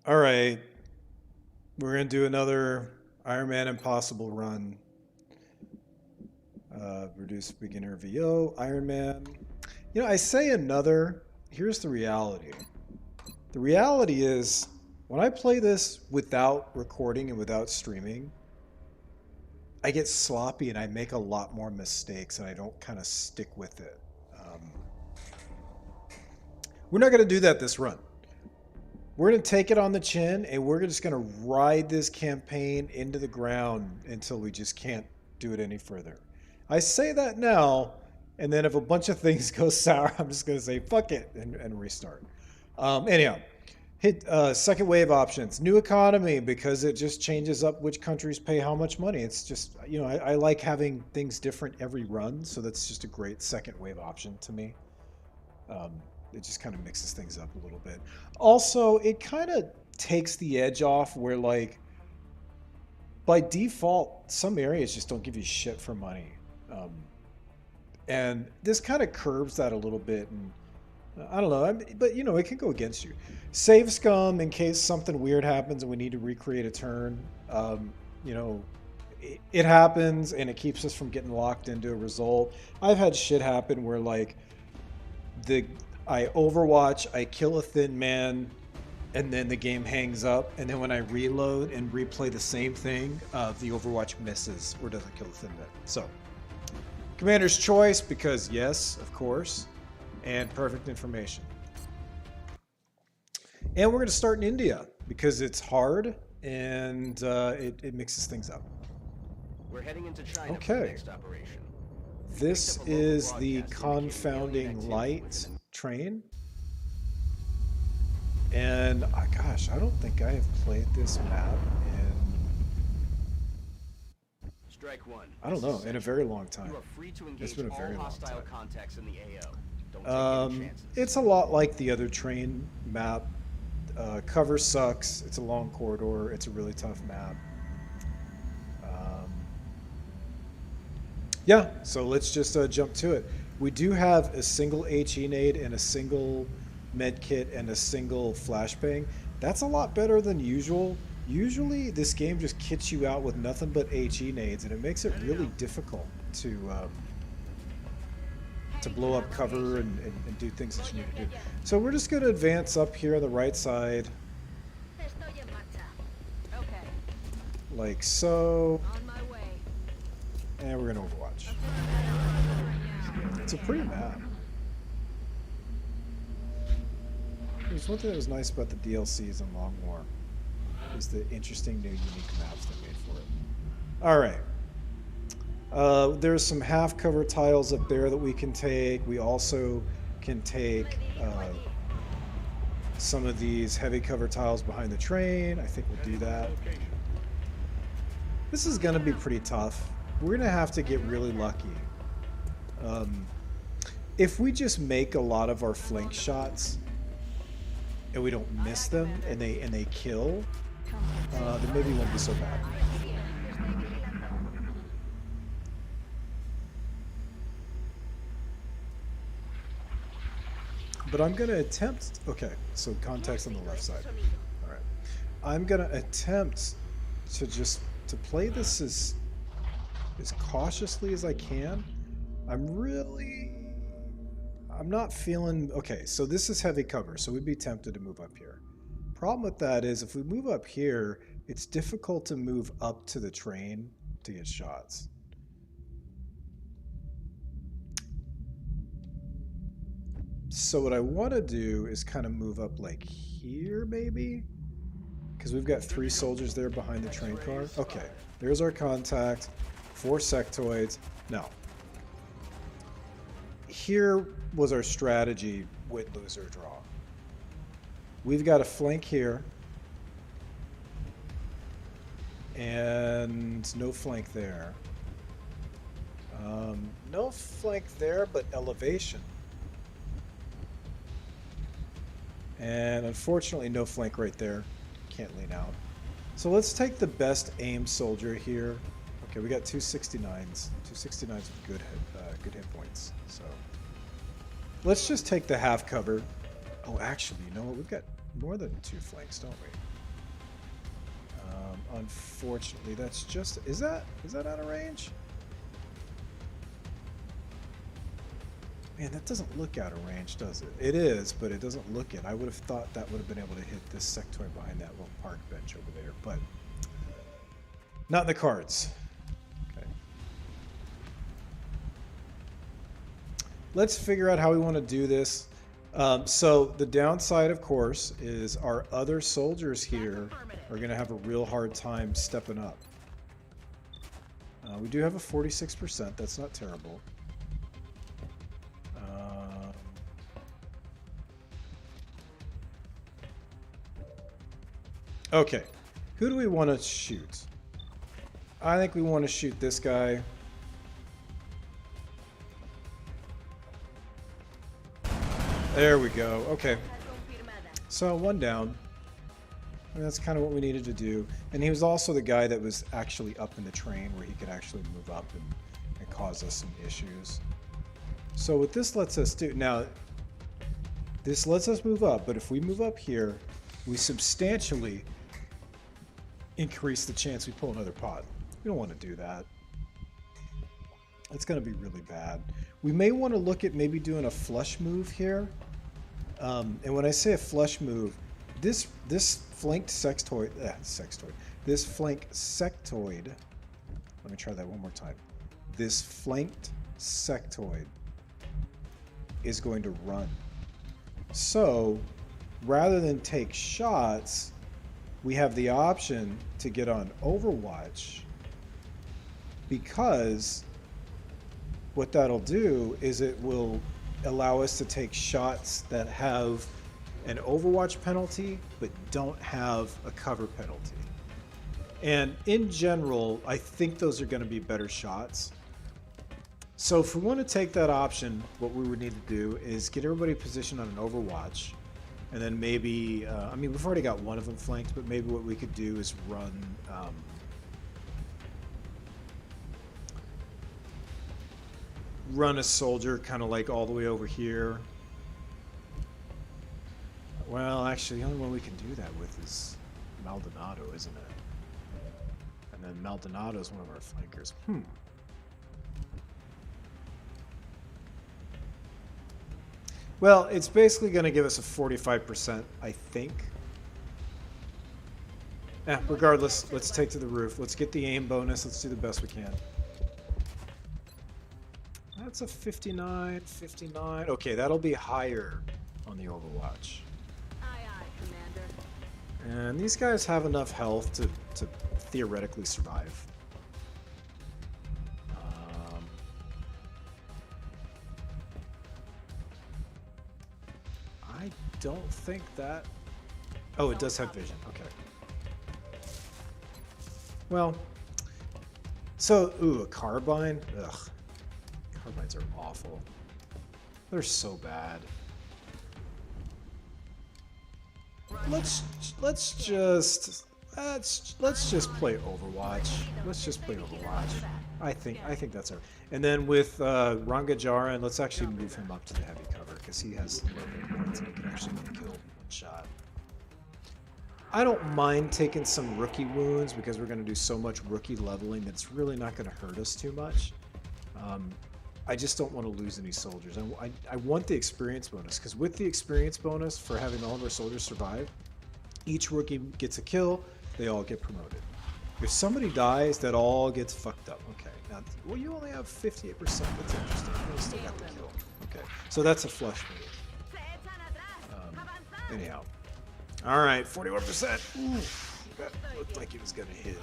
All right, we're gonna do another Ironman Impossible run. Reduce beginner VO, Ironman. I say another. Here's the reality. The reality is, when I play this without recording and without streaming, I get sloppy and I make a lot more mistakes and I don't kind of stick with it. Um, we're not gonna do that this run. We're going to take it on the chin and we're just going to ride this campaign into the ground until we just can't do it any further. I say that now, and then if a bunch of things go sour, I'm just going to say fuck it and restart. Anyhow, hit second wave options. New economy, because it just changes up which countries pay how much money. It's just, I like having things different every run, so that's just a great second wave option to me. Um, it just kind of mixes things up a little bit. Also, it kind of takes the edge off where, like, by default, some areas just don't give you shit for money. Um, and this kind of curbs that a little bit. And I don't know, but it can go against you. Save scum in case something weird happens and we need to recreate a turn. You know, it happens and it keeps us from getting locked into a result. I've had shit happen where, like, the I Overwatch, I kill a thin man, and then the game hangs up, and then when I reload and replay the same thing, the Overwatch misses or doesn't kill the thin man. So, Commander's Choice, because yes, of course, and perfect information. And we're going to start in India because it's hard and it mixes things up. We're heading into China for the Okay. next operation. This is the confounding light train. And gosh, I don't think I have played this map in, Strike one. I don't know, in a very long time. You are free to engage It's been a very all long hostile time. contacts in the AO. Don't take any chances. It's a lot like the other train map. Cover sucks. It's a long corridor. It's a really tough map. Yeah, so let's just jump to it. We do have a single HE nade and a single med kit and a single flashbang. That's a lot better than usual. Usually this game just kits you out with nothing but HE nades and it makes it really difficult to blow up cover and do things that you need to do. So we're just going to advance up here on the right side. Like so. And we're going to Overwatch. It's a pretty map. There's one thing that was nice about the DLCs in Long War is the interesting new unique maps they made for it. Alright. There's some half cover tiles up there that we can take. We also can take some of these heavy cover tiles behind the train. I think we'll do that. This is going to be pretty tough. We're going to have to get really lucky. If we just make a lot of our flank shots and we don't miss them and they kill, then maybe it won't be so bad. But I'm going to attempt... Okay, so context on the left side. All right. I'm going to attempt to just play this as cautiously as I can. I'm not feeling... Okay, so this is heavy cover, so we'd be tempted to move up here. Problem with that is if we move up here, it's difficult to move up to the train to get shots. So what I want to do is kind of move up like here, maybe? Because we've got 3 soldiers there behind the train car. Okay, there's our contact. 4 sectoids. Now, here was our strategy with lose or draw. We've got a flank here. And no flank there. No flank there, but elevation. And unfortunately, no flank right there. Can't lean out. So let's take the best aim soldier here. Okay, we got 269s. 269s with good hit points. So let's just take the half cover. Oh, actually, you know what? We've got more than 2 flanks, don't we? Unfortunately, that's just... Is that out of range? Man, that doesn't look out of range, does it? It is, but it doesn't look it. I would have thought that would have been able to hit this sectoid behind that little park bench over there, but not in the cards. Okay. Let's figure out how we want to do this. So the downside, of course, is our other soldiers here are going to have a real hard time stepping up. We do have a 46%. That's not terrible. Okay, who do we want to shoot? I think we want to shoot this guy. There we go. Okay. So one down. And that's kind of what we needed to do. And he was also the guy that was actually up in the train where he could actually move up and cause us some issues. So what this lets us do... Now, this lets us move up, but if we move up here, we substantially increase the chance we pull another pod. We don't want to do that. It's going to be really bad. We may want to look at maybe doing a flush move here. And when I say a flush move, this flanked sectoid, this flank sectoid, let me try that one more time. This flanked sectoid is going to run. So rather than take shots, we have the option to get on Overwatch, because what that'll do is it will allow us to take shots that have an Overwatch penalty but don't have a cover penalty. And in general, I think those are going to be better shots. So if we want to take that option, what we would need to do is get everybody positioned on an Overwatch. And then maybe, I mean, we've already got one of them flanked, but maybe what we could do is run a soldier kind of like all the way over here. Well, actually, the only one we can do that with is Maldonado, isn't it? And then Maldonado is one of our flankers. Well, it's basically going to give us a 45%, I think. Regardless, let's take to the roof. Let's get the aim bonus. Let's do the best we can. That's a 59, 59. Okay, that'll be higher on the Overwatch. Aye, aye, Commander. And these guys have enough health to theoretically survive. I don't think that... Oh, it does have vision. Okay. Well, so, ooh, a carbine? Ugh. Carbines are awful. They're so bad. Let's just play Overwatch. Let's just play Overwatch. I think that's our. And then with Rangajara, and let's actually move him up to the heavy cover because he has a little bit more, so he can actually get killed in one shot. I don't mind taking some rookie wounds because we're going to do so much rookie leveling that it's really not going to hurt us too much. I just don't want to lose any soldiers. I want the experience bonus, because with the experience bonus for having all of our soldiers survive, each rookie gets a kill, they all get promoted. If somebody dies, that all gets fucked up. Okay, now, well, you only have 58%. That's interesting. You still got the kill. Okay, so that's a flush move. Anyhow. All right, 41%. Oof, that looked like it was going to hit.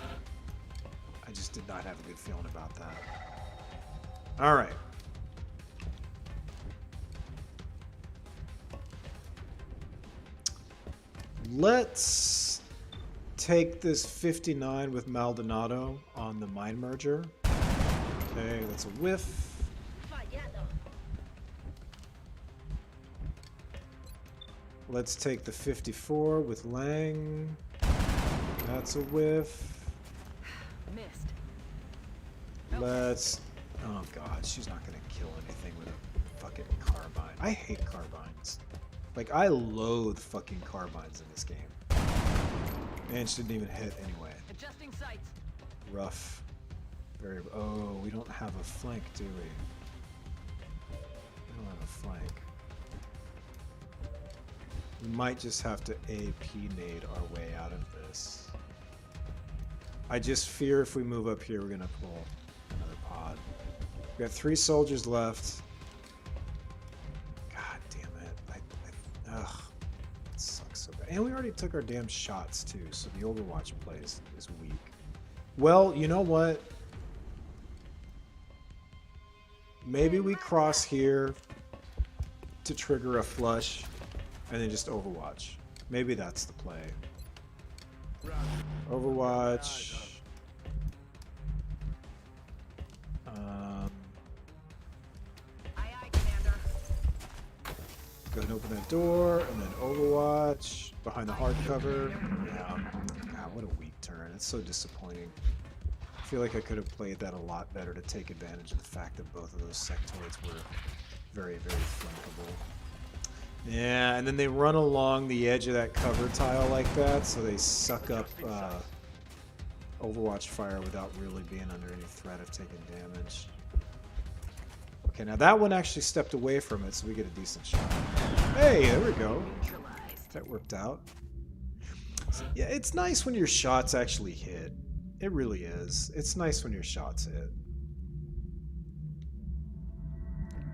I just did not have a good feeling about that. All right. Let's take this 59 with Maldonado on the mine merger. Okay, that's a whiff. Let's take the 54 with Lang. That's a whiff. Missed. Let's... Oh god, she's not gonna kill anything with a fucking carbine. I hate carbines. Like, I loathe fucking carbines in this game. Man, she didn't even hit anyway. Adjusting sights. Rough. Very. Oh, we don't have a flank, do we? We don't have a flank. We might just have to AP nade our way out of this. I just fear if we move up here, we're gonna pull another pod. We got 3 soldiers left. God damn it! Ugh, it sucks so bad. And we already took our damn shots too, so the Overwatch play is weak. Well, you know what? Maybe we cross here to trigger a flush and then just Overwatch. Maybe that's the play. Overwatch. Aye, aye, Commander. Go ahead and open that door, and then Overwatch behind the hardcover. Yeah. God, what a weak turn. It's so disappointing. I feel like I could have played that a lot better to take advantage of the fact that both of those sectoids were very, very flankable. Yeah, and then they run along the edge of that cover tile like that, so they suck up Overwatch fire without really being under any threat of taking damage. Okay, now that one actually stepped away from it, so we get a decent shot. Hey, there we go. That worked out. So, yeah, it's nice when your shots actually hit. It really is. It's nice when your shots hit.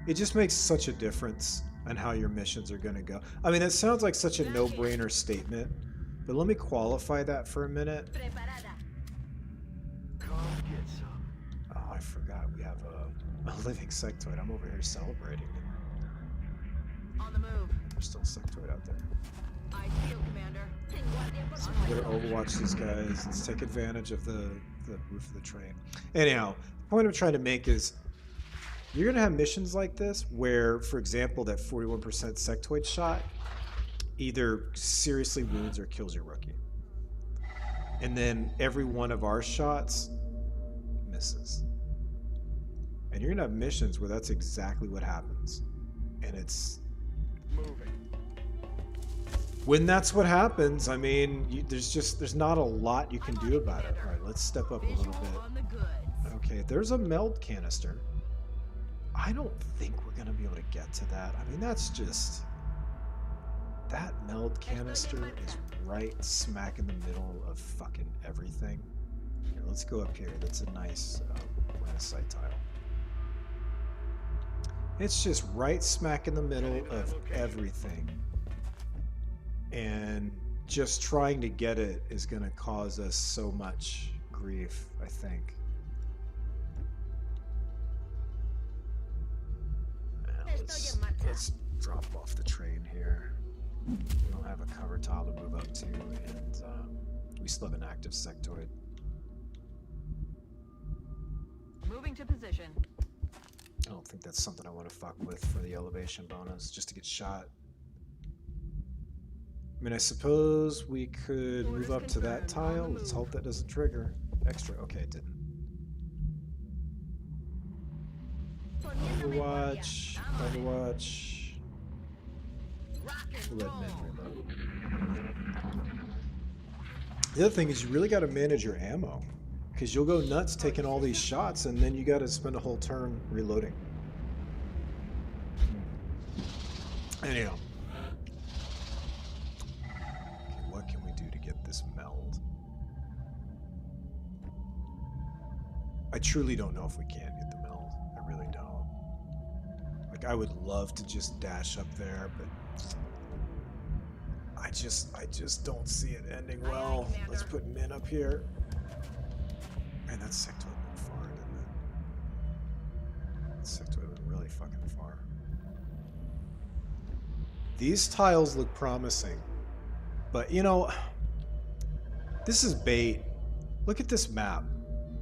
It just makes such a difference on how your missions are going to go. I mean, it sounds like such a no-brainer statement, but let me qualify that for a minute. Oh, I forgot we have a living sectoid. I'm over here celebrating. On the move. There's still a sectoid out there. I feel, Commander. So we're going to overwatch these guys. Let's take advantage of the roof of the train. Anyhow, the point I'm trying to make is you're going to have missions like this where, for example, that 41% sectoid shot either seriously wounds or kills your rookie. And then every one of our shots misses. And you're going to have missions where that's exactly what happens. And it's... When that's what happens, I mean, there's not a lot you can do about it. All right, let's step up a little bit. Okay, there's a meld canister. I don't think we're going to be able to get to that. I mean, that's just... That meld canister is right smack in the middle of fucking everything. Here, let's go up here. That's a nice line of sight tile. It's just right smack in the middle of everything. And just trying to get it is going to cause us so much grief, I think. Let's drop off the train here. We don't have a cover tile to move up to, and we still have an active sectoid. Moving to position. I don't think that's something I want to fuck with for the elevation bonus, just to get shot. I mean, I suppose we could move up to that tile. Let's hope that doesn't trigger. Extra. Okay, it didn't. Overwatch. Overwatch. Let men reload. The other thing is you really got to manage your ammo, because you'll go nuts taking all these shots, and then you got to spend a whole turn reloading. Anyhow. What can we do to get this meld? I truly don't know if we can get the meld. I really don't. Like, I would love to just dash up there, but I just don't see it ending well. Let's put Min up here. Man, that sectoid went far, didn't it? That sectoid went really fucking far. These tiles look promising. But, you know, this is bait. Look at this map.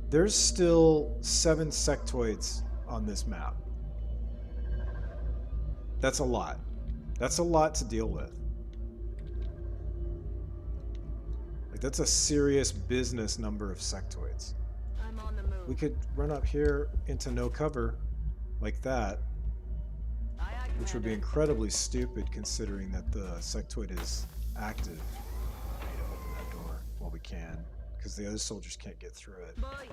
There's still 7 sectoids on this map. That's a lot. That's a lot to deal with. Like, that's a serious business number of sectoids. I'm on the move. We could run up here into no cover like that, which would be incredibly stupid considering that the sectoid is active. We need to open that door while we can, because the other soldiers can't get through it. Voy.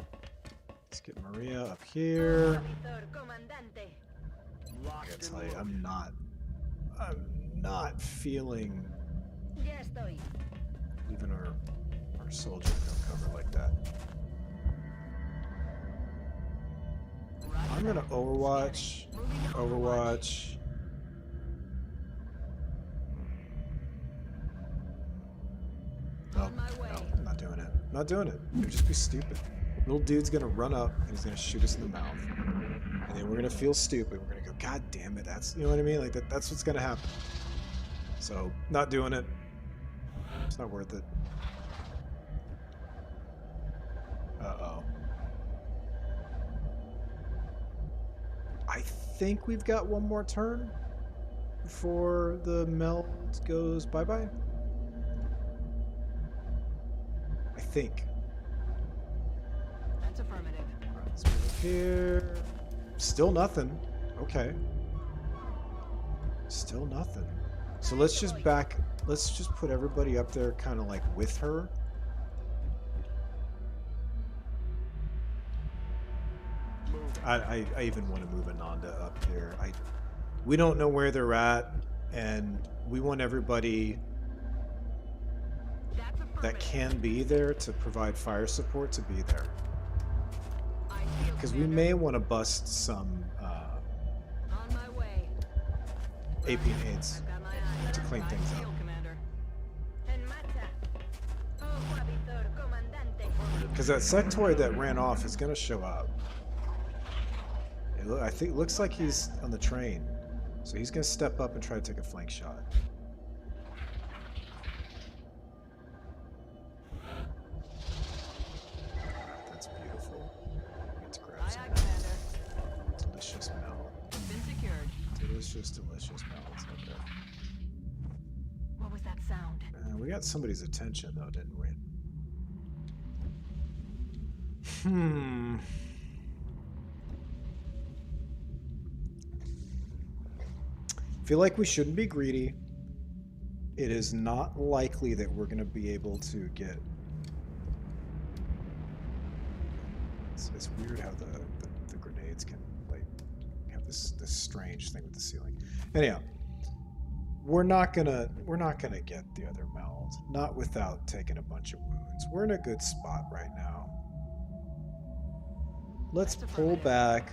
Let's get Maria up here. Capitán, comandante. I gotta tell you, I'm not feeling Ya estoy. even our soldiers no cover like that. I'm gonna Overwatch. Overwatch. No, On my way. no, I'm not doing it. I'm not doing it. It would just be stupid. Little dude's gonna run up and he's gonna shoot us in the mouth. And then we're gonna feel stupid. We're gonna go, God damn it, that's, you know what I mean? Like that's what's gonna happen. So, not doing it. It's not worth it. Uh-oh. I think we've got one more turn before the meld goes bye-bye. I think. That's affirmative. Alright, let's move here. Still nothing. Okay. Still nothing. So let's just put everybody up there kind of like with her. I even want to move Ananda up here. We don't know where they're at, and we want everybody That's affirmative. that can be there to provide fire support to be there. I feel Because we commander. may want to bust some On my way. AP and AIDS I've got my eyes. to clean things I up. feel, Commander. En marcha. Ojo, Víctor, comandante. Because that sectoid that ran off is going to show up. I think it looks like he's on the train. So he's going to step up and try to take a flank shot. That's beautiful. Get to grab Aye, some aye, Commander. delicious melt. Been secured. Delicious melt. Okay. What was that sound? We got somebody's attention though, didn't we? Feel like we shouldn't be greedy. It is not likely that we're going to be able to get... It's weird how the grenades can like have this strange thing with the ceiling. Anyhow, we're not gonna get the other meld, not without taking a bunch of wounds. We're in a good spot right now. Let's pull back.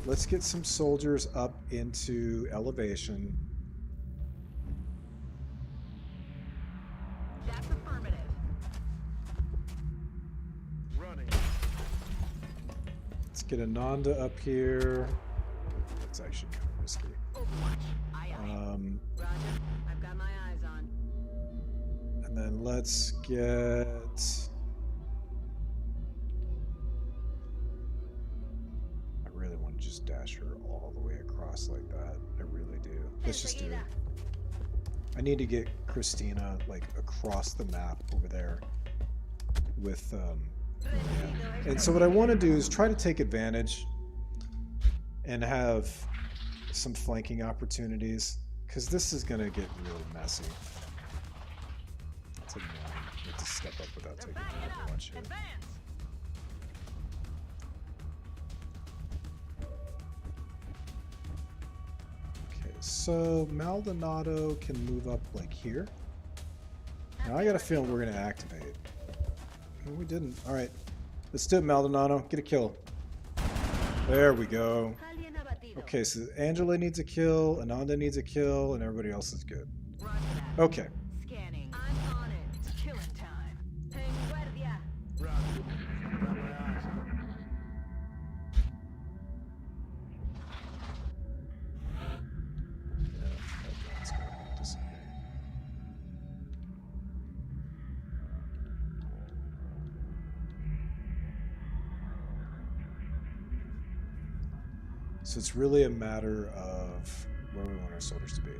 Let's get some soldiers up into elevation. That's affirmative. Running. Let's get Ananda up here. That's actually kind of risky. Overwatch. Aye, aye. Roger. I've got my eyes on. And then let's get... I really want to just dash her all the way across like that. I really do. Let's just do it. I need to get Christina like across the map over there with Maria. And so what I want to do is try to take advantage and have some flanking opportunities, because this is going to get really messy. It's annoying. You have to step up without taking Overwatch here. Advance. Okay, so Maldonado can move up like here. Now I got a feeling we're going to activate. No, we didn't. All right, let's do it, Maldonado. Get a kill. There we go. Alien abatido. Okay, so Angela needs a kill, Ananda needs a kill, and everybody else is good. Roger that. Okay. Scanning. I'm on it. It's killing time. En guardia. Roger. Got my eyes on. Yeah, that's going to disappear. So it's really a matter of where we want our soldiers to be.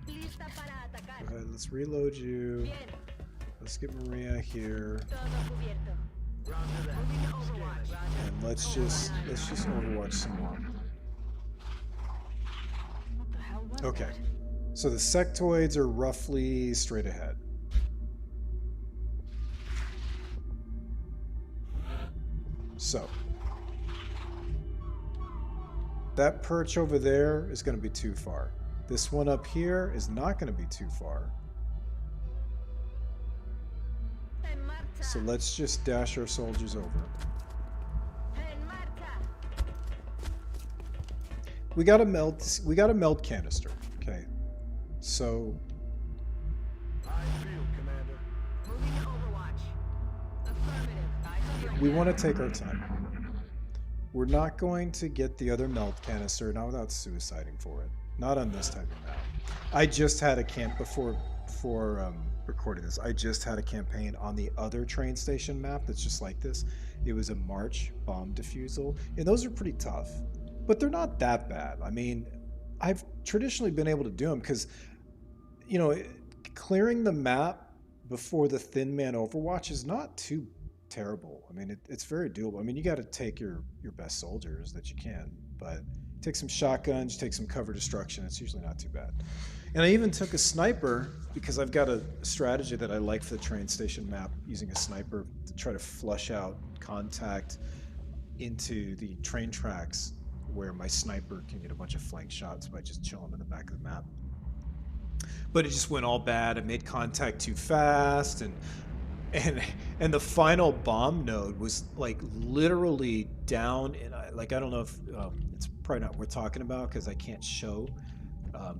Lista para atacar. Go ahead, let's reload you. Bien. Let's get Maria here. Todo cubierto. Roger that. Moving to Overwatch. Roger. And let's just Overwatch some more. What the hell was Okay. that? So the sectoids are roughly straight ahead. So that perch over there is going to be too far. This one up here is not going to be too far. En marcha. So let's just dash our soldiers over. En marcha. We got a meld canister. Okay. So I feel, Commander. Moving to Overwatch. Affirmative. Eyes on we want to take our time. We're not going to get the other meld canister, not without suiciding for it. Not on this type of map. I just had a camp before recording this. I just had a campaign on the other train station map that's just like this. It was a March bomb defusal, and those are pretty tough, but they're not that bad. I mean, I've traditionally been able to do them because, you know, clearing the map before the Thin Man Overwatch is not too terrible. I mean, it's very doable. I mean, you got to take your best soldiers that you can, but take some shotguns, take some cover destruction. It's usually not too bad. And I even took a sniper because I've got a strategy that I like for the train station map, using a sniper to try to flush out contact into the train tracks where my sniper can get a bunch of flank shots by just chilling in the back of the map. But it just went all bad. I made contact too fast, and the final bomb node was like literally down in, like, I don't know if it's probably not worth talking about because I can't show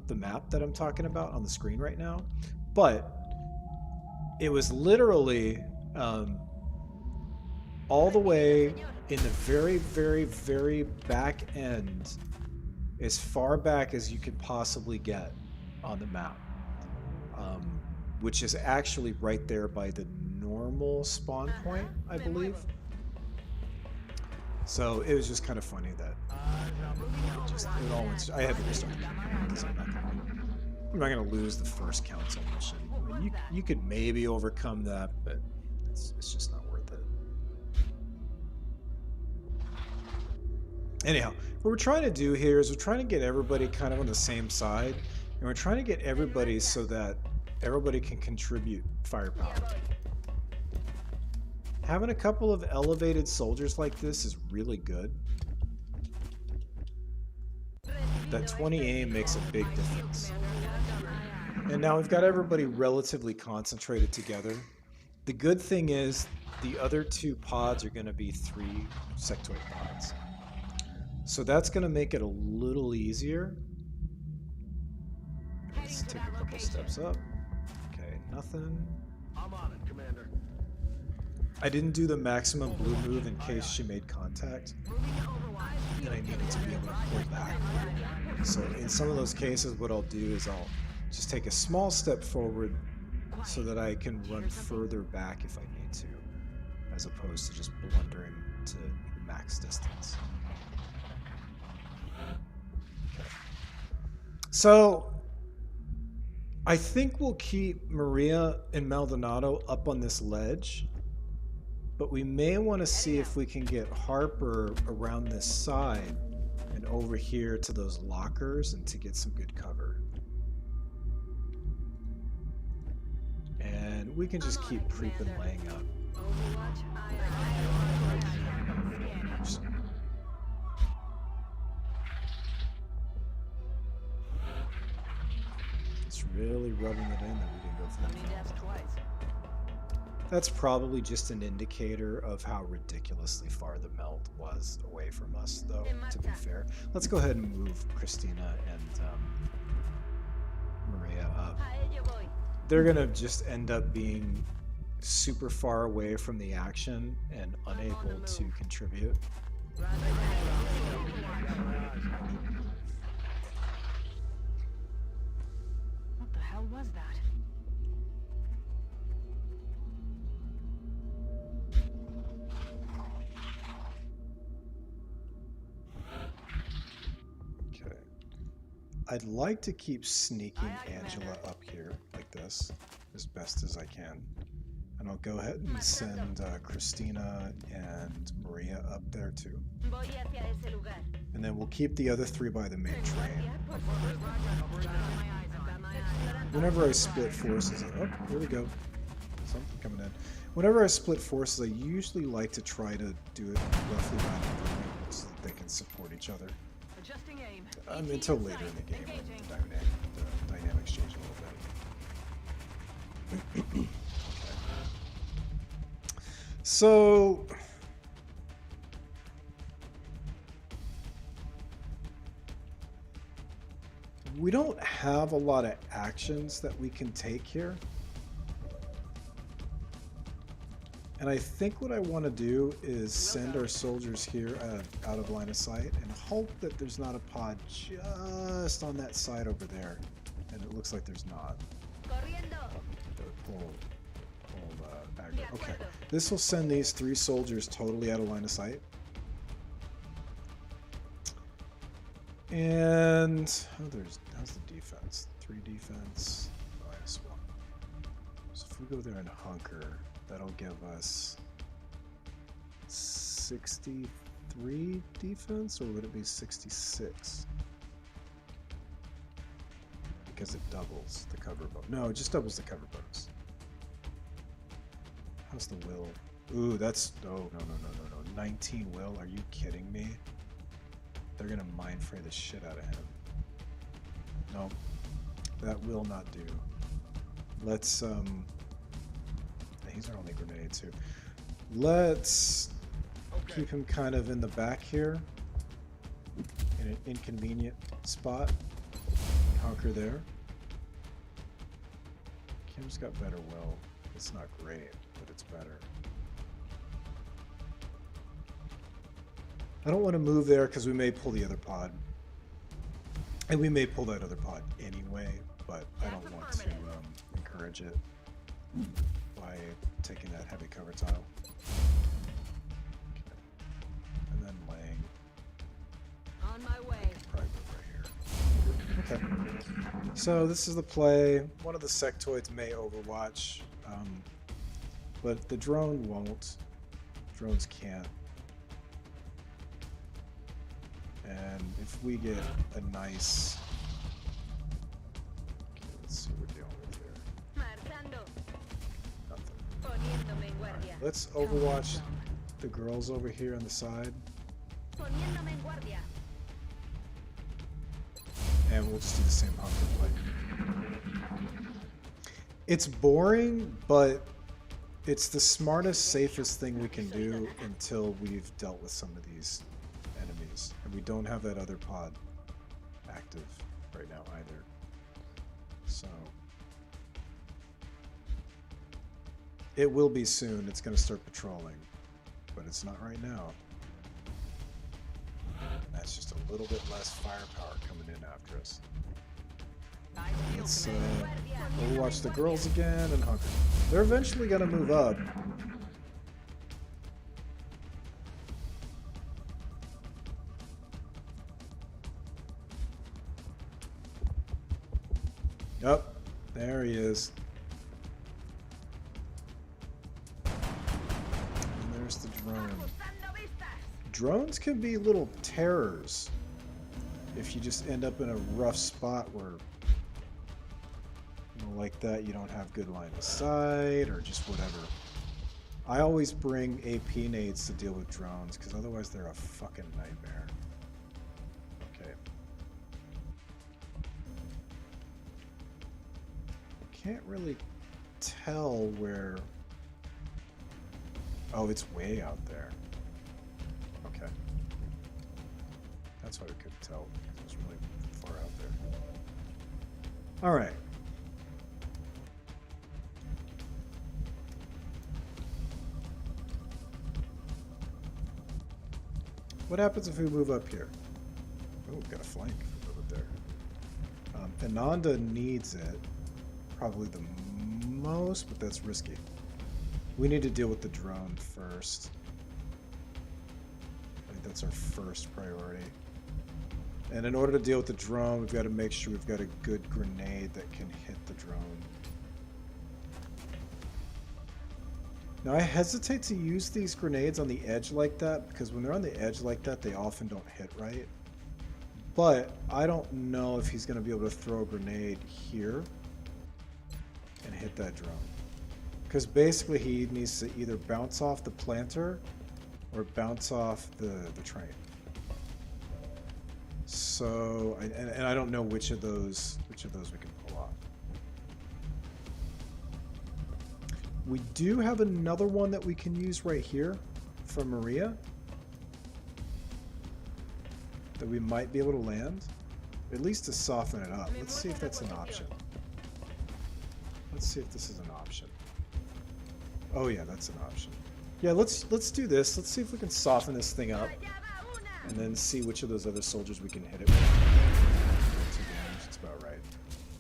the map that I'm talking about on the screen right now, but it was literally all the way in the very, very, very back end, as far back as you could possibly get on the map, which is actually right there by the normal spawn point, I believe. So it was just kind of funny that it all went. I had to restart because I'm not gonna lose the first council mission. I mean, you could maybe overcome that, but it's just not worth it. Anyhow, what we're trying to do here is we're trying to get everybody kind of on the same side, and we're trying to get everybody so that everybody can contribute firepower. Having a couple of elevated soldiers like this is really good. That 20 aim makes a big difference. And now we've got everybody relatively concentrated together. The good thing is the other two pods are going to be 3 sectoid pods. So that's going to make it a little easier. Let's take a couple steps up. Okay, nothing. I'm on it, Commander. I didn't do the maximum blue move in case she made contact, and I needed to be able to pull back. So in some of those cases, what I'll do is I'll just take a small step forward so that I can run further back if I need to, as opposed to just blundering to max distance. Okay. So I think we'll keep Maria and Maldonado up on this ledge, but we may want to see if we can get Harper around this side and over here to those lockers and to get some good cover. And we can just keep creeping, laying up. It's really rubbing it in that we didn't go for that. That's probably just an indicator of how ridiculously far the meld was away from us, though, to be fair. Let's go ahead and move Christina and Maria up. They're going to just end up being super far away from the action and unable to contribute. What the hell was that? Okay. I'd like to keep sneaking Angela up here like this as best as I can. And I'll go ahead and send Christina and Maria up there too. And then we'll keep the other 3 by the main train. Whenever I split forces, oh, here we go. Something coming in. Whenever I split forces, I usually like to try to do it roughly randomly so that they can support each other. Adjusting aim. Until later in the game, when the dynamics change a little bit. Okay. So we don't have a lot of actions that we can take here. And I think what I want to do is send our soldiers here out of line of sight and hope that there's not a pod just on that side over there. And it looks like there's not. Corriendo. Pull aggro. Okay, this will send these 3 soldiers totally out of line of sight. And how's the defense? 3 defense, -1. So if we go there and hunker, that'll give us 63 defense, or would it be 66? Because it doubles the cover bonus. No, it just doubles the cover bonus. How's the will? Ooh, that's no. 19 will. Are you kidding me? They're gonna mind fray the shit out of him. No, that will not do. Let's he's our only grenade too. Let's keep him kind of in the back here, in an inconvenient spot. Conquer there. Kim's got better will. It's not great, but it's better. I don't want to move there because we may pull the other pod. And we may pull that other pod anyway, but I don't want to encourage it by taking that heavy cover tile. Okay. And then laying. On my way. Probably move right here. Okay. So this is the play. One of the sectoids may overwatch, but the drone won't. Drones can't. And if we get a nice... Okay, let's see what we're dealing with here. Marchando. Nothing. Poniéndome en guardia. Let's overwatch the girls over here on the side. Poniéndome en guardia. And we'll just do the same hunker play. It's boring, but it's the smartest, safest thing we can do until we've dealt with some of these enemies. And we don't have that other pod active right now either. So it will be soon. It's going to start patrolling, but it's not right now. That's just a little bit less firepower coming in after us. Let's overwatch the girls again and hunker. They're eventually going to move up. Yep, there he is. And there's the drone. Drones can be little terrors if you just end up in a rough spot where, you know, like that, you don't have good line of sight or just whatever. I always bring AP nades to deal with drones because otherwise they're a fucking nightmare. Okay. Can't really tell where... Oh, it's way out there. Okay. That's why we couldn't tell. It was really far out there. Alright. What happens if we move up here? Oh, we've got a flank. Move up there. Ananda needs it. Probably the most, but that's risky. We need to deal with the drone first. I think that's our first priority. And in order to deal with the drone, we've got to make sure we've got a good grenade that can hit the drone. Now, I hesitate to use these grenades on the edge like that, because when they're on the edge like that, they often don't hit right. But I don't know if he's going to be able to throw a grenade here and hit that drone. Because basically he needs to either bounce off the planter or bounce off the train. So, and I don't know which of those we can pull off. We do have another one that we can use right here from Maria that we might be able to land, at least to soften it up. Let's see if that's an option. Let's see if this is an option. Oh yeah, that's an option. Yeah, let's do this. Let's see if we can soften this thing up, and then see which of those other soldiers we can hit it with. 2 damage, it's about right.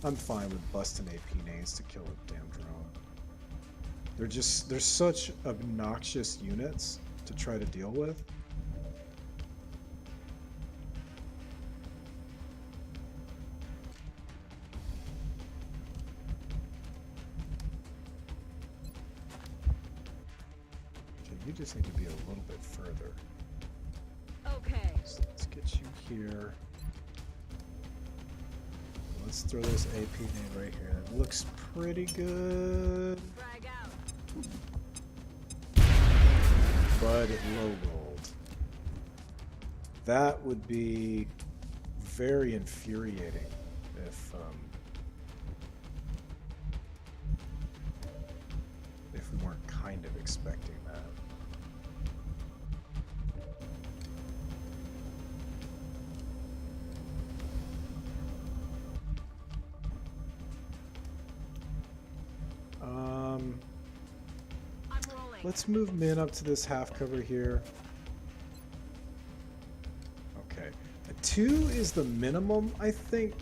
I'm fine with busting AP nades to kill a damn drone. They're such obnoxious units to try to deal with. Okay, you just need to be a little bit further. Okay. So let's get you here. Let's throw this AP nade right here. It looks pretty good. Frag out. But it low rolled. That would be very infuriating if we weren't kind of expecting that. I'm rolling. Let's move Min up to this half cover here. Okay. A 2 is the minimum, I think.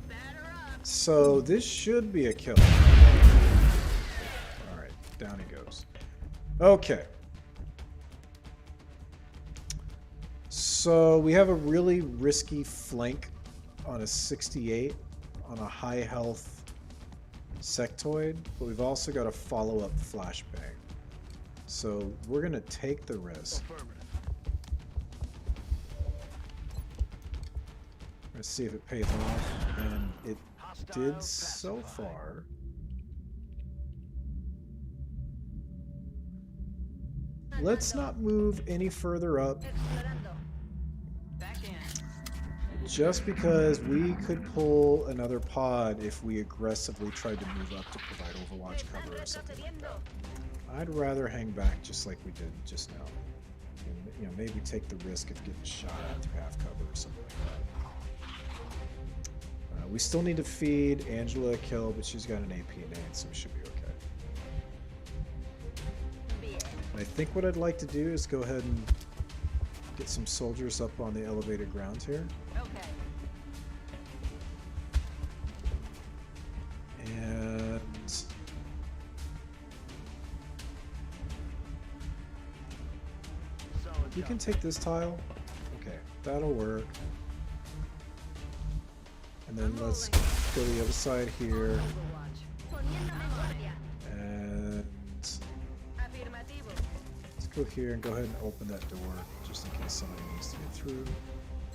Batter up. So this should be a kill. Alright, down he goes. Okay. So we have a really risky flank on a 68 on a high health sectoid, but we've also got a follow-up flashbang. So we're gonna take the risk. Affirmative. Let's see if it pays off, and it did so far. Let's not move any further up, Explorando. Back in. just because we could pull another pod if we aggressively tried to move up to provide Overwatch cover or something like that. I'd rather hang back just like we did just now. And, you know, maybe take the risk of getting shot at through half cover or something like that. We still need to feed Angela a kill, but she's got an AP nade, so we should be okay. And I think what I'd like to do is go ahead and get some soldiers up on the elevated ground here. Okay. And Solid you can take this tile. Okay, that'll work. And then let's go to the other side here. Overwatch. Poniéndome en guardia. And Afirmativo. let's go here and go ahead and open that door just in case somebody needs to get through.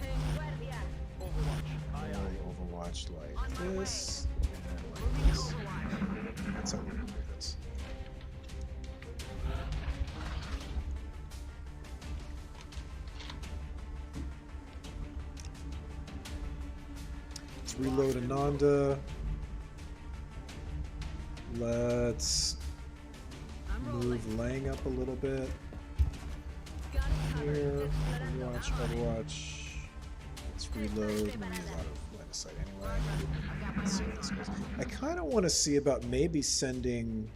En guardia. Overwatch. Aye, We'll aye. Overwatch like On my this and like Moving this. Overwatch. That's how we're gonna do this. Let's reload Ananda. Let's I'm rolling. move Lang up a little bit. Got it covered. Here, Explorando. Overwatch, I'm on it. Overwatch. Let's reload. Maria's out of line of sight anyway. Let's see what this goes. I kind of want to see about maybe sending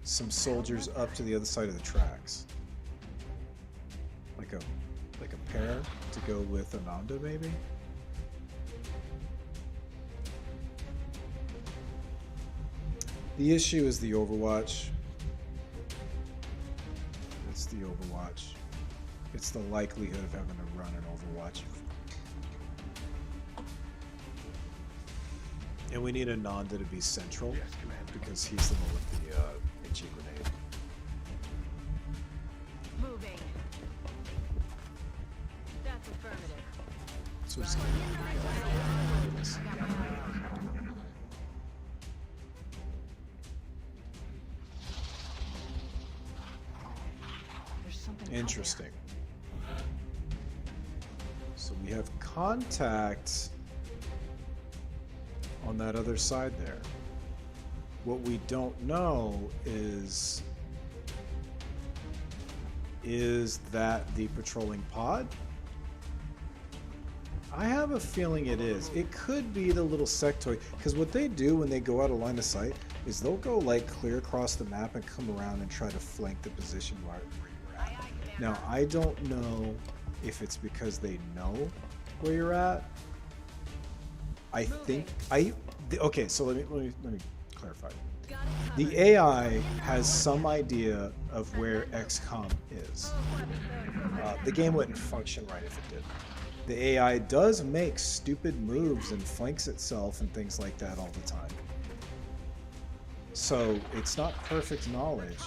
some soldiers up to the other side of the tracks, like a pair to go with Ananda, maybe. The issue is the Overwatch. It's the Overwatch. It's the likelihood of having to run an Overwatch. And we need Ananda to be central Yes, Commander. because he's the one with the HE grenade. Moving. That's affirmative. So we're just gonna do this. Interesting. So we have contact on that other side there. What we don't know is that the patrolling pod? I have a feeling it is. It could be the little sectoid, because what they do when they go out of line of sight is they'll go like clear across the map and come around and try to flank the position where you're at. Now, I don't know if it's because they know where you're at. I think okay, so let me clarify. The AI has some idea of where XCOM is. The game wouldn't function right if it did. The AI does make stupid moves and flanks itself and things like that all the time. So it's not perfect knowledge.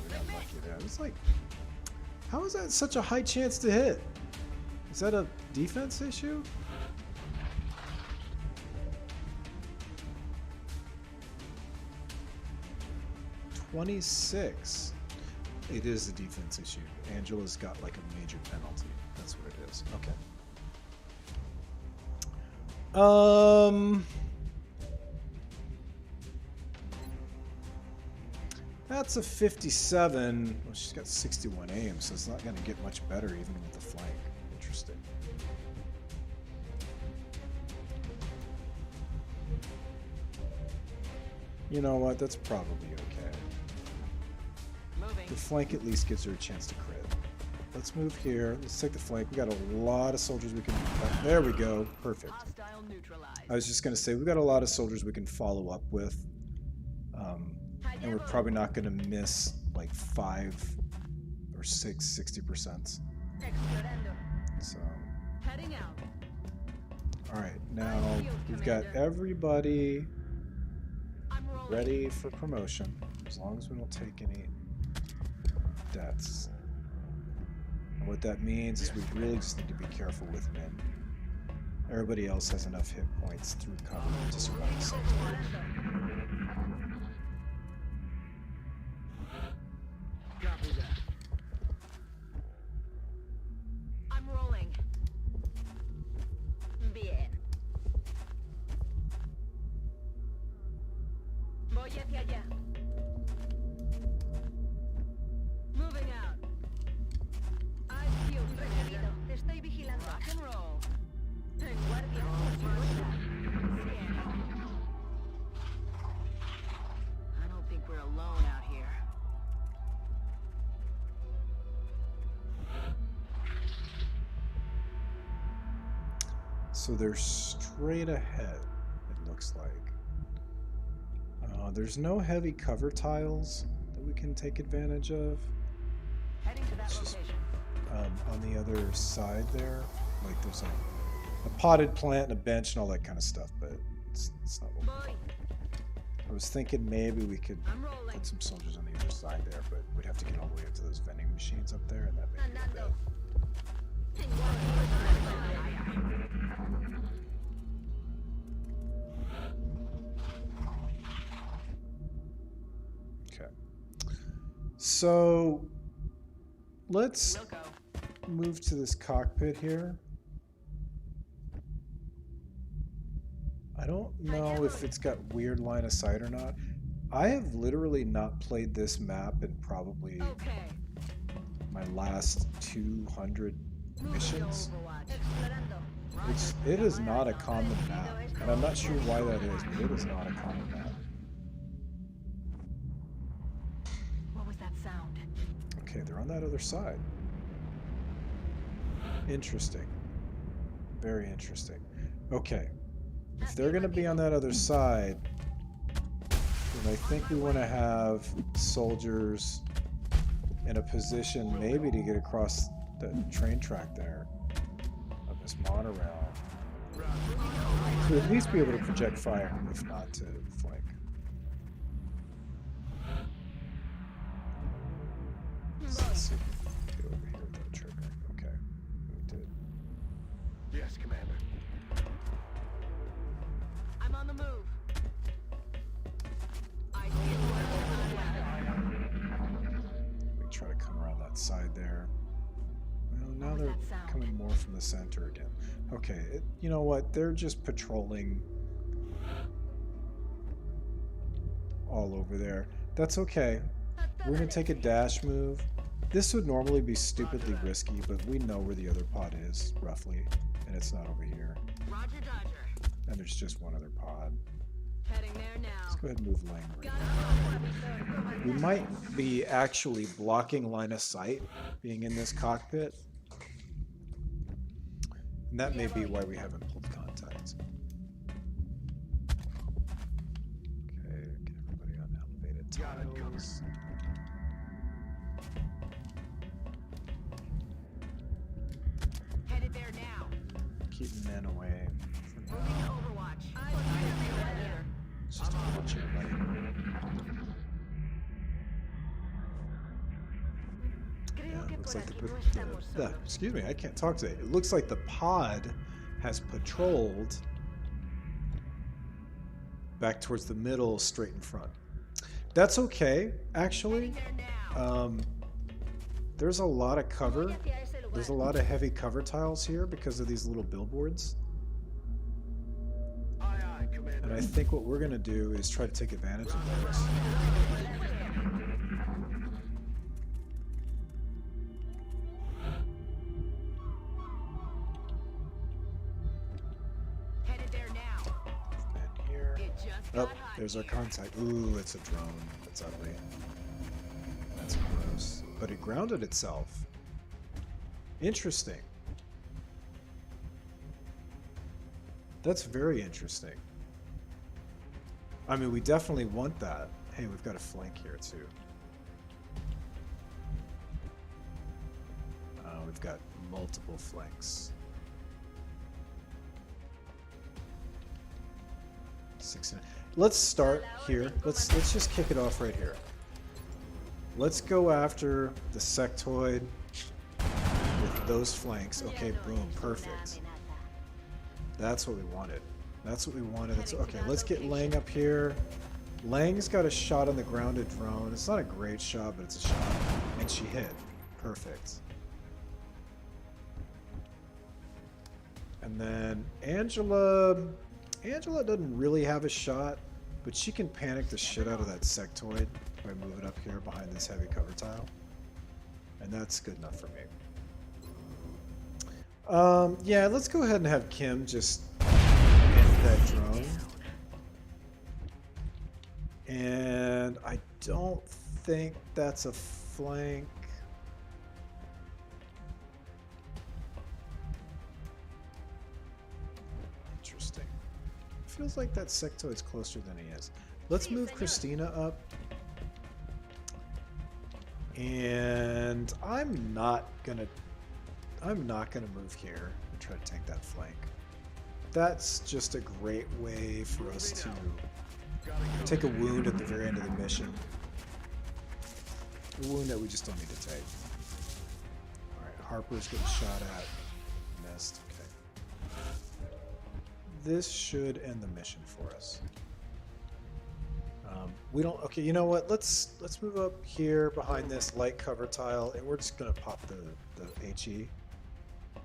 We got lucky there. It's like, how is that such a high chance to hit? Is that a defense issue? $26. It is a defense issue. Angela's got like a major penalty. That's what it is. Okay. That's a 57. Well, she's got 61 aim, so it's not going to get much better even with the flank. Interesting. You know what? That's probably okay. The flank at least gives her a chance to crit. Let's move here. Let's take the flank. We got a lot of soldiers we can... There we go. Perfect. I was just going to say, we've got a lot of soldiers we can follow up with. And we're probably not going to miss like 5 or 6 60%. So... Heading out. Alright, now we've got everybody ready for promotion. As long as we don't take any deaths. And what that means is we really just need to be careful with men. Everybody else has enough hit points through cover to survive the sector. Copy that. I'm rolling. Bien. Voy hacia allá. Moving out. I feel recibido. Te estoy vigilando. Rock and roll. En guardia. I don't think we're alone out here. So they're straight ahead, it looks like. There's no heavy cover tiles that we can take advantage of. Heading to that It's just, location. on the other side there, like there's a potted plant and a bench and all that kind of stuff, but it's not what we want. Voy. I was thinking maybe we could I'm rolling. put some soldiers on the other side there, but we'd have to get all the way up to those vending machines up there, and that may be a bit. Andando. En guardia. Okay. So let's We'll go. move to this cockpit here. I don't know if it's got weird line of sight or not. I have literally not played this map in probably Okay. my last 200 missions. Explorando. It is not a common map, and I'm not sure why that is, but it is not a common map. What was that sound? Okay, they're on that other side. Interesting. Very interesting. Okay. If they're going to be on that other side, then I think we want to have soldiers in a position maybe to get across the train track there of this monorail. To at least be able to project fire, if not to flank. Let's see if we can get over here without triggering. Okay, we did. Yes, Commander. I'm on the move. I feel that side there. Well, now What was they're that sound? coming more from the center again. Okay, you know what? They're just patrolling all over there. That's okay. We're going to take a dash move. This would normally be stupidly risky, but we know where the other pod is, roughly. And it's not over here. Roger, Dodger. And there's just one other pod. Heading there Let's now. go ahead and move lane. Got it. We might be actually blocking line of sight being in this cockpit. And that may be why we haven't pulled contact. Okay, get everybody on elevated tiles. Headed there now. Keep men away. Moving to Overwatch. I'm It's just a bunch of everybody. Yeah, looks like excuse me, I can't talk today. It looks like the pod has patrolled back towards the middle, straight in front. That's okay, actually. there now. There's a lot of cover. There's a lot of heavy cover tiles here because of these little billboards. Aye, aye, Commander. And I think what we're going to do is try to take advantage of those. Headed there now. And here. It just Oh, got hot there's our here. contact. Ooh, it's a drone. That's ugly. That's gross. But it grounded itself. Interesting. That's very interesting. I mean, we definitely want that. Hey, we've got a flank here, too. We've got multiple flanks. 6 Let's start here. Let's just kick it off right here. Let's go after the sectoid with those flanks. Okay, boom, perfect. That's what we wanted. That's what we wanted. That's, okay, let's get Lang up here. Lang's got a shot on the grounded drone. It's not a great shot, but it's a shot. And she hit. Perfect. And then Angela doesn't really have a shot, but she can panic the shit out of that sectoid by moving up here behind this heavy cover tile. And that's good enough for me. Yeah, let's go ahead and have Kim just end that drone. And I don't think that's a flank. Interesting. Feels like that sectoid's closer than he is. Let's move Christina up. And I'm not gonna move here and try to take that flank. That's just a great way for us to take a wound at the very end of the mission. A wound that we just don't need to take. Alright, Harper's getting shot at. Missed. Okay. This should end the mission for us. We don't. Okay, you know what? Let's move up here behind this light cover tile, and we're just gonna pop the HE.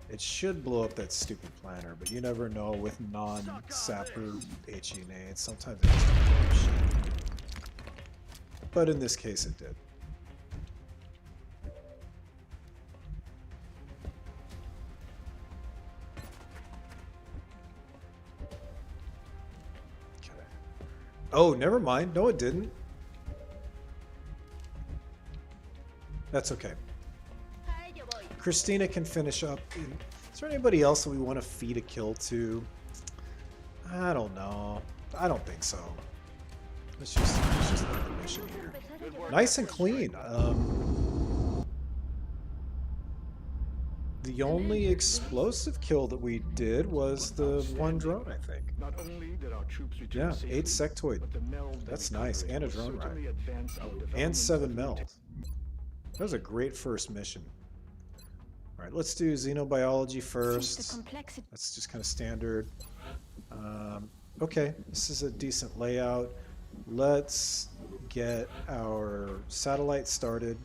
It should blow up that stupid planner, but you never know with non-sapper HE nades. Sometimes it just doesn't blow up shit. But in this case, it did. Oh, never mind. No, it didn't. That's okay. Christina can finish up. Is there anybody else that we want to feed a kill to? I don't know. I don't think so. Let's just end the mission here. Nice and clean. The only explosive kill that we did was the one drone, I think. Not only did our troops return Yeah, safely, 8 sectoid. but the meld That's they nice, recovered and a will drone ride. certainly advance our And development 7 of meld. tech. That was a great first mission. Alright, let's do xenobiology first. That's just kind of standard. Okay, this is a decent layout. Let's get our satellite started.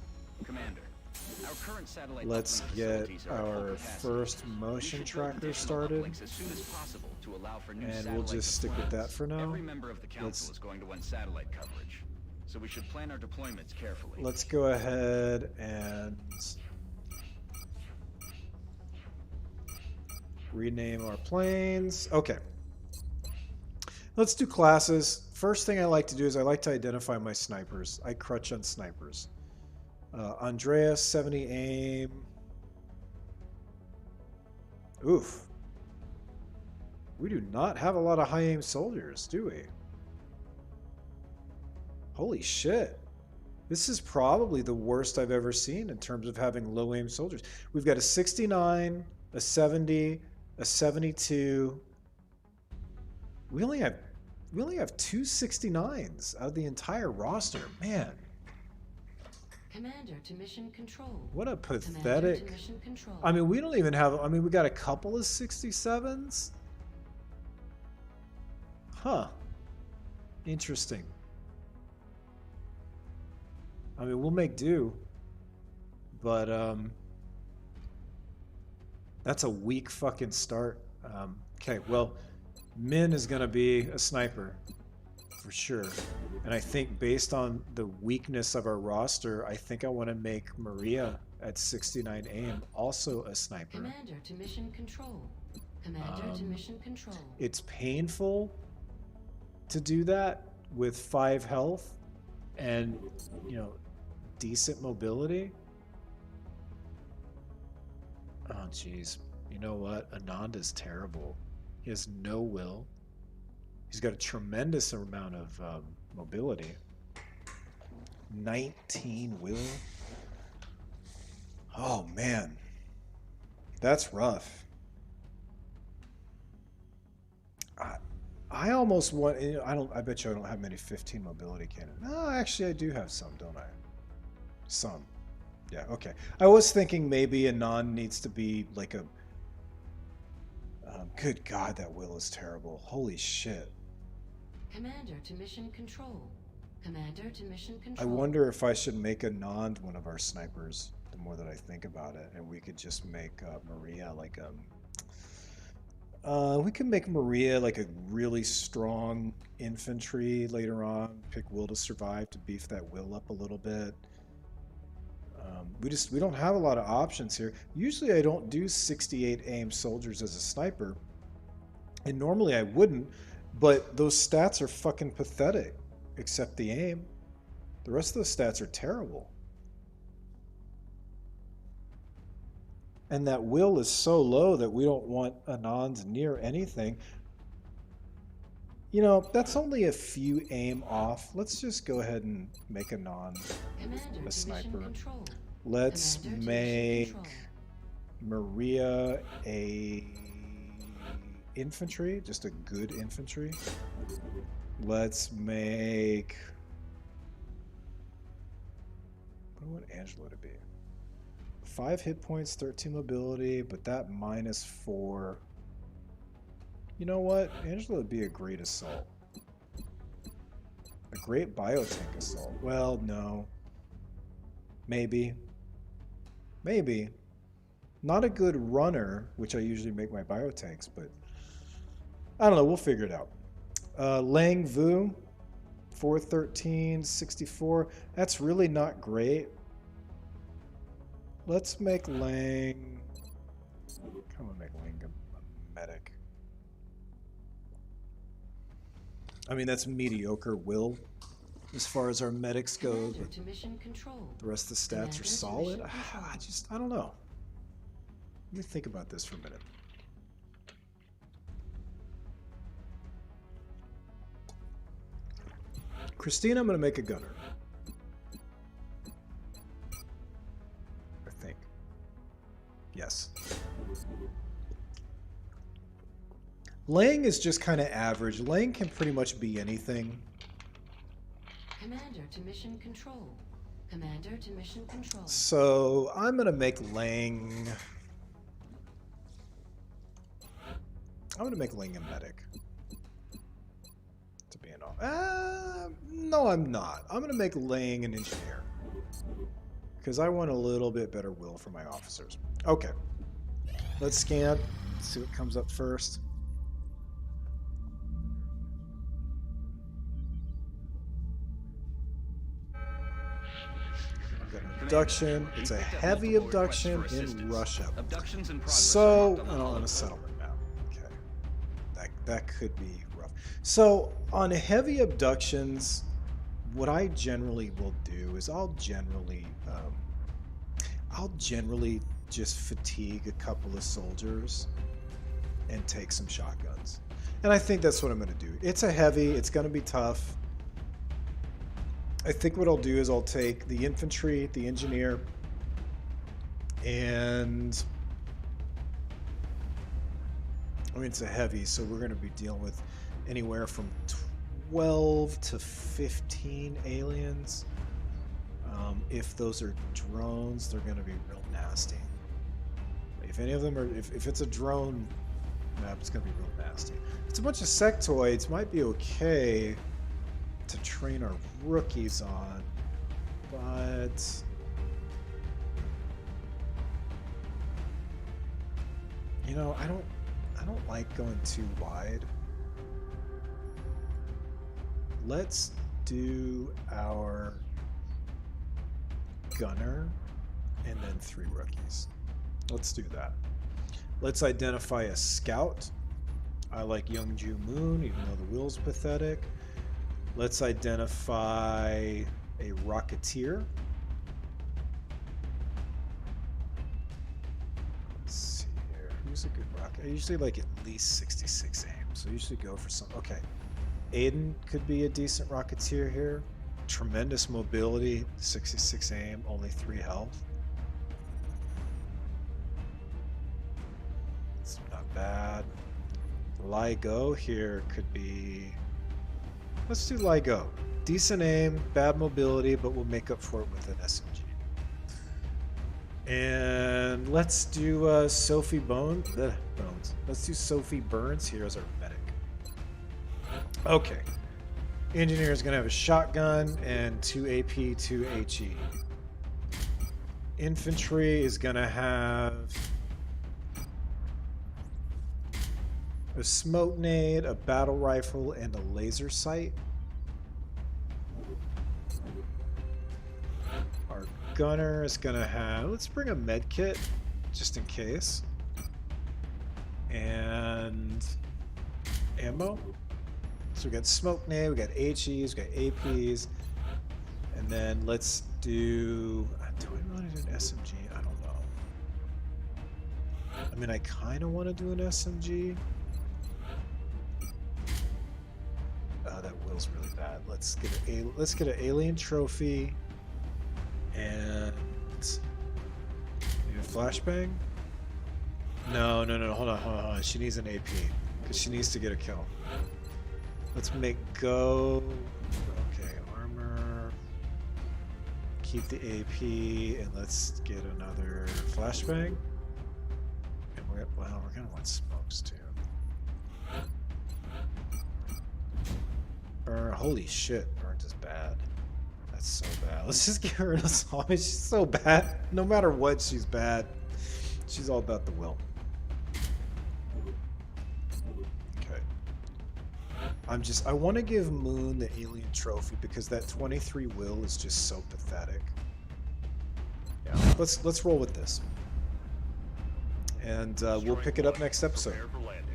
Commander, our current satellite Let's uplink get facilities are at full our capacity. first We motion should build tracker additional started. uplinks as soon as possible to allow for new And we'll satellite just stick with that deployments. for now. Every member of the council is going to want satellite coverage, so we should plan our deployments carefully. Let's go ahead and rename our planes. Okay. Let's do classes. First thing I like to do is I like to identify my snipers. I crutch on snipers. Andreas, 70 aim. Oof. We do not have a lot of high aim soldiers, do we? Holy shit. This is probably the worst I've ever seen in terms of having low aim soldiers. We've got a 69, a 70, a 72. We only have two 69s out of the entire roster. Man, Commander to mission control. what a Commander pathetic. to mission control. I mean, we don't even have, I mean, we got a couple of 67s. Huh. Interesting. I mean, we'll make do. But, that's a weak fucking start. Okay, well, Min is going to be a sniper. For sure. And I think based on the weakness of our roster, I think I want to make Maria at 69 aim also a sniper. Commander to mission control. Commander to mission control. It's painful to do that with 5 health and, you know, decent mobility. Oh, jeez. You know what? Anand is terrible. He has no will. He's got a tremendous amount of mobility. 19 will. Oh, man. That's rough. I almost want, you know, I bet you I don't have many 15 mobility cannons. No, actually I do have some, don't I? Some. Yeah, okay. I was thinking maybe Anand needs to be like a, good God, that will is terrible. Holy shit. Commander to mission control. Commander to mission I control. wonder if I should make Anand one of our snipers, the more that I think about it, and we could just make Maria like we can make Maria like a really strong infantry later on. Pick Will to Survive to beef that will up a little bit. We don't have a lot of options here. Usually I don't do 68 aim soldiers as a sniper, and normally I wouldn't, but those stats are fucking pathetic, except the aim. The rest of the stats are terrible. And that will is so low that we don't want Anand near anything. You know, that's only a few aim off. Let's just go ahead and make Anand Commander a to sniper. mission control. Let's Commander to mission make control. Maria a infantry, just a good infantry. Let's make, what do I want Angela to be? 5 hit points, 13 mobility, but that -4. You know what? Angela would be a great assault. A great biotank assault. Well, no. Maybe. Maybe. Not a good runner, which I usually make my biotanks, but I don't know. We'll figure it out. Lang Vu, 413, 64. That's really not great. Let's make Lang. Come on, make Lang a medic. I mean, that's mediocre will as far as our medics go. Commander But to mission control. the rest of the stats Commander are to solid. mission control. I don't know. Let me think about this for a minute. Christina, I'm going to make a gunner. I think. Yes. Lang is just kind of average. Lang can pretty much be anything. Commander to mission control. Commander to mission control. So I'm going to make Lang... I'm going to make Lang a medic. To be an all... no, I'm not. I'm going to make Lang an engineer. because I want a little bit better will for my officers. Okay. Let's scan. See what comes up first. Abduction. It's a heavy abduction in Russia. Abductions in progress So, are marked on the on a hologram. settlement map. Okay. That could be rough. So, on heavy abductions, what I generally will do is I'll generally just fatigue a couple of soldiers and take some shotguns. And I think that's what I'm going to do. It's a heavy. It's going to be tough. I think what I'll do is I'll take the infantry, the engineer, and I mean, it's a heavy, so we're going to be dealing with anywhere from 12 to 15 aliens. If those are drones, they're going to be real nasty. If any of them are, if it's a drone map, it's going to be real nasty. If it's a bunch of sectoids, might be okay to train our rookies on, but you know, I don't like going too wide. Let's do our gunner and then 3 rookies. Let's do that. Let's identify a scout. I like Young Ju Moon, even though the will's pathetic. Let's identify a rocketeer. Let's see here. Who's a good rocket? I usually like at least 66 aim, so I usually go for some. Okay. Aiden could be a decent rocketeer here. Tremendous mobility, 66 aim, only 3 health. It's not bad. LIGO here could be... Let's do LIGO. Decent aim, bad mobility, but we'll make up for it with an SMG. And let's do Sophie Bones. Let's do Sophie Burns here as our medic. Okay. Engineer is going to have a shotgun and 2 AP, 2 HE. Infantry is going to have a smoke nade, a battle rifle, and a laser sight. Our gunner is going to have... Let's bring a med kit, just in case. And ammo. So we got smoke nade, we got HEs, we got APs. And then let's do... Do I want to do an SMG? I don't know. I mean, I kind of want to do an SMG. That will's really bad. Let's get an alien trophy and need a flashbang. No. Hold on. She needs an AP because she needs to get a kill. Let's make go. Okay, armor. Keep the AP and let's get another flashbang. And we're gonna want smokes too. Holy shit, Burns is bad. That's so bad. Let's just get rid of Zombie. She's so bad. No matter what, she's bad. She's all about the will. Okay. I want to give Moon the alien trophy because that 23 will is just so pathetic. Yeah, let's roll with this. And we'll pick it up next episode. Prepare for landing.